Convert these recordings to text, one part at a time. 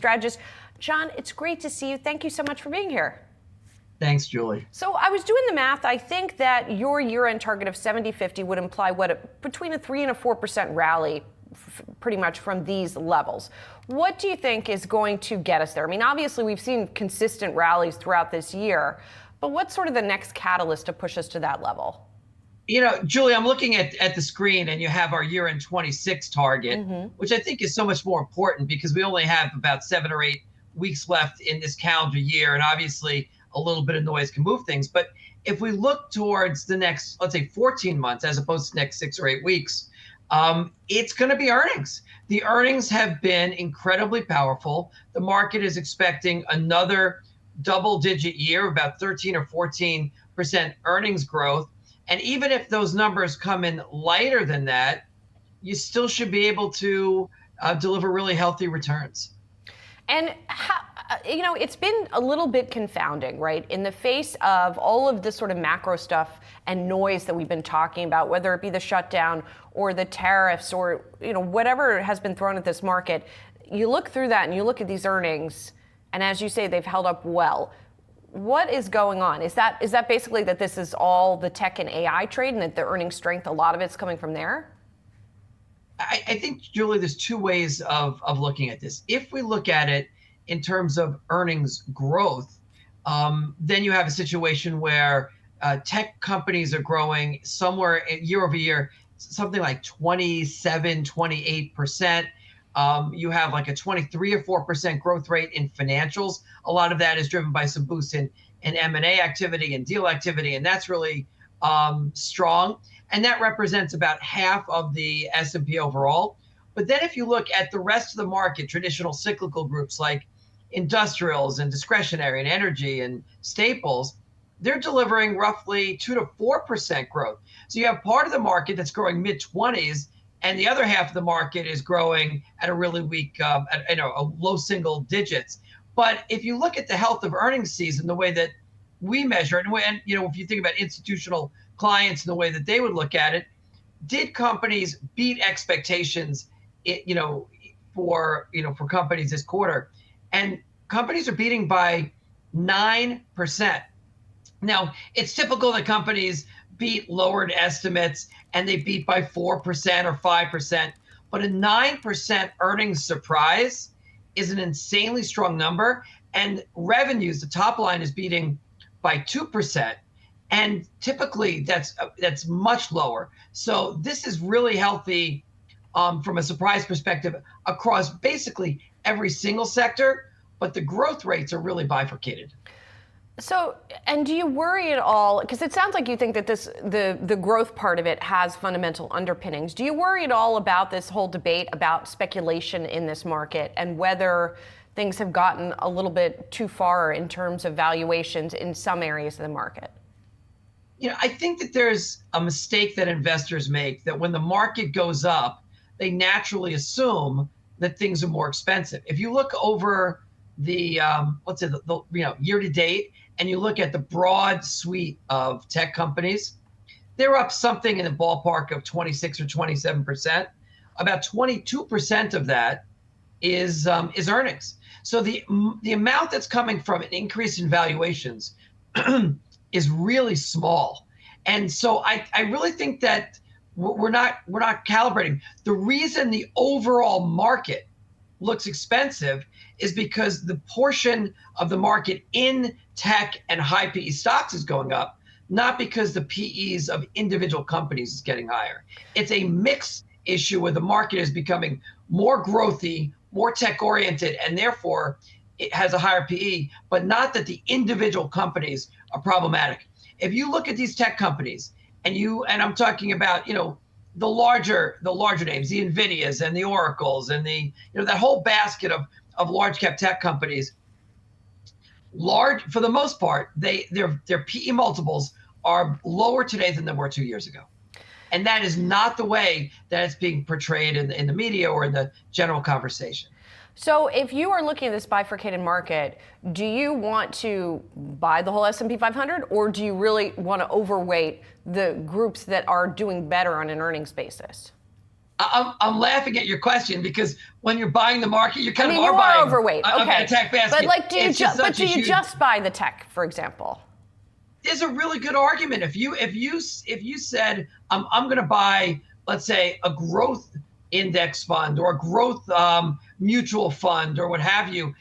Strategist. John, it's great to see you. Thank you so much for being here. Thanks, Julie. So I was doing the math. I think that your year-end target of 70.50 would imply between a 3 and a 4% rally pretty much from these levels. What do you think is going to get us there? I mean, obviously we've seen consistent rallies throughout this year, but what's sort of the next catalyst to push us to that level? You know, Julie, I'm looking at the screen and you have our year-end 26 target, which I think is so much more important because we only have about 7 or 8 weeks left in this calendar year. And obviously a little bit of noise can move things. But if we look towards the next, let's say 14 months, as opposed to the next 6 or 8 weeks, it's going to be earnings. The earnings have been incredibly powerful. The market is expecting another double-digit year, about 13 or 14% earnings growth. And even if those numbers come in lighter than that, you still should be able to deliver really healthy returns. And it's been a little bit confounding, right? In the face of all of this sort of macro stuff and noise that we've been talking about, whether it be the shutdown or the tariffs or whatever has been thrown at this market, you look through that and you look at these earnings, and as you say, they've held up well. What is going on? Is that basically that this is all the tech and AI trade and that the earnings strength, a lot of it's coming from there? I think, Julie, there's 2 ways of looking at this. If we look at it in terms of earnings growth, then you have a situation where tech companies are growing somewhere year over year, something like 27, 28%. You have like a 23 or 4% growth rate in financials. A lot of that is driven by some boost in M&A activity and deal activity, and that's really strong. And that represents about half of the S&P overall. But then if you look at the rest of the market, traditional cyclical groups like industrials and discretionary and energy and staples, they're delivering roughly 2 to 4% growth. So you have part of the market that's growing mid-20s, and the other half of the market is growing at a really weak, a low single digits. But if you look at the health of earnings season, the way that we measure it, and if you think about institutional clients and the way that they would look at it, did companies beat expectations, for companies this quarter? And companies are beating by 9%. Now, it's typical that companies beat lowered estimates and they beat by 4% or 5%, but a 9% earnings surprise is an insanely strong number. And revenues, the top line, is beating by 2. And typically that's much lower. So this is really healthy from a surprise perspective across basically every single sector, but the growth rates are really bifurcated. So, and do you worry at all, because it sounds like you think that the growth part of it has fundamental underpinnings. Do you worry at all about this whole debate about speculation in this market and whether things have gotten a little bit too far in terms of valuations in some areas of the market? I think that there's a mistake that investors make, that when the market goes up, they naturally assume that things are more expensive. If you look over the let's say the year to date, and you look at the broad suite of tech companies, they're up something in the ballpark of 26 or 27%. About 22% of that is earnings. So the amount that's coming from an increase in valuations is really small. And so I really think that we're not calibrating. The reason the overall market looks expensive is because the portion of the market in tech and high PE stocks is going up, not because the PEs of individual companies is getting higher. It's a mix issue where the market is becoming more growthy, more tech oriented, and therefore it has a higher PE, but not that the individual companies are problematic. If you look at these tech companies and I'm talking about, the larger names, the NVIDIAs and the Oracles and the, that whole basket of large cap tech companies, for the most part, their PE multiples are lower today than they were 2 years ago. And that is not the way that it's being portrayed in the media or in the general conversation. So if you are looking at this bifurcated market, do you want to buy the whole S&P 500, or do you really want to overweight the groups that are doing better on an earnings basis? I'm laughing at your question because when you're buying the market, you I kind mean, of you are are buying overweight. Okay. a tech basket. But like, It's just such a huge- just buy the tech, for example? There's a really good argument. If you said I'm going to buy, let's say, a growth index fund or a growth mutual fund or what have you,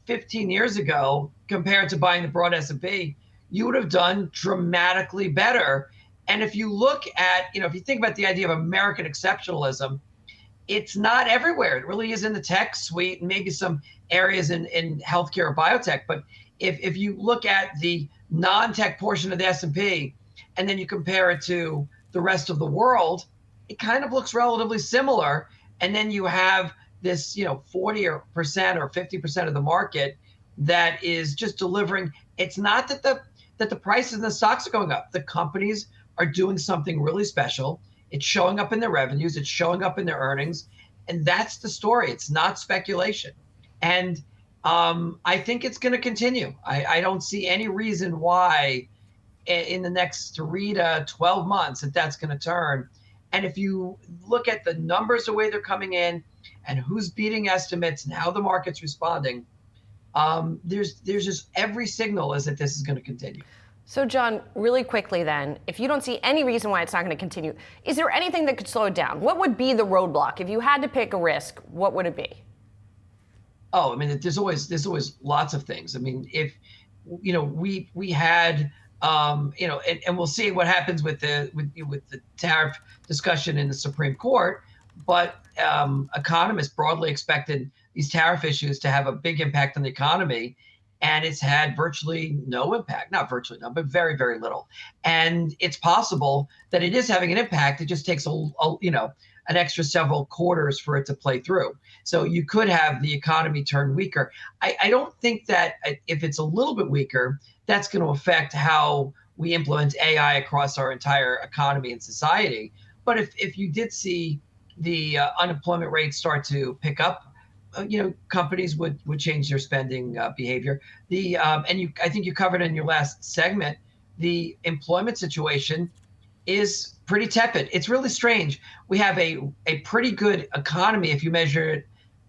15 years ago compared to buying the broad S&P, you would have done dramatically better. And if you look at, if you think about the idea of American exceptionalism, it's not everywhere. It really is in the tech suite and maybe some areas in healthcare or biotech. But if you look at the non-tech portion of the S&P and then you compare it to the rest of the world, it kind of looks relatively similar. And then you have this, 40% or 50% of the market that is just delivering. It's not that the prices and the stocks are going up. The companies are doing something really special. It's showing up in their revenues. It's showing up in their earnings. And that's the story. It's not speculation. And I think it's going to continue. I don't see any reason why in the next 3 to 12 months that's going to turn. And if you look at the numbers, the way they're coming in and who's beating estimates and how the market's responding, there's just every signal is that this is going to continue. So, John, really quickly then, if you don't see any reason why it's not going to continue, is there anything that could slow it down? What would be the roadblock? If you had to pick a risk, what would it be? Oh, I mean, there's always lots of things. I mean, if we had and we'll see what happens with the tariff discussion in the Supreme Court, but economists broadly expected these tariff issues to have a big impact on the economy. And it's had virtually no impact, not virtually no, but very, very little. And it's possible that it is having an impact. It just takes an extra several quarters for it to play through. So you could have the economy turn weaker. I don't think that if it's a little bit weaker, that's going to affect how we implement AI across our entire economy and society. But if you did see the unemployment rate start to pick up, companies would change their spending behavior. I think you covered in your last segment, the employment situation is pretty tepid. It's really strange. We have a pretty good economy if you measure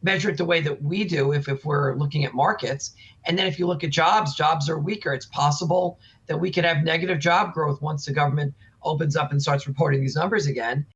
it the way that we do, if we're looking at markets. And then if you look at jobs are weaker. It's possible that we could have negative job growth once the government opens up and starts reporting these numbers again.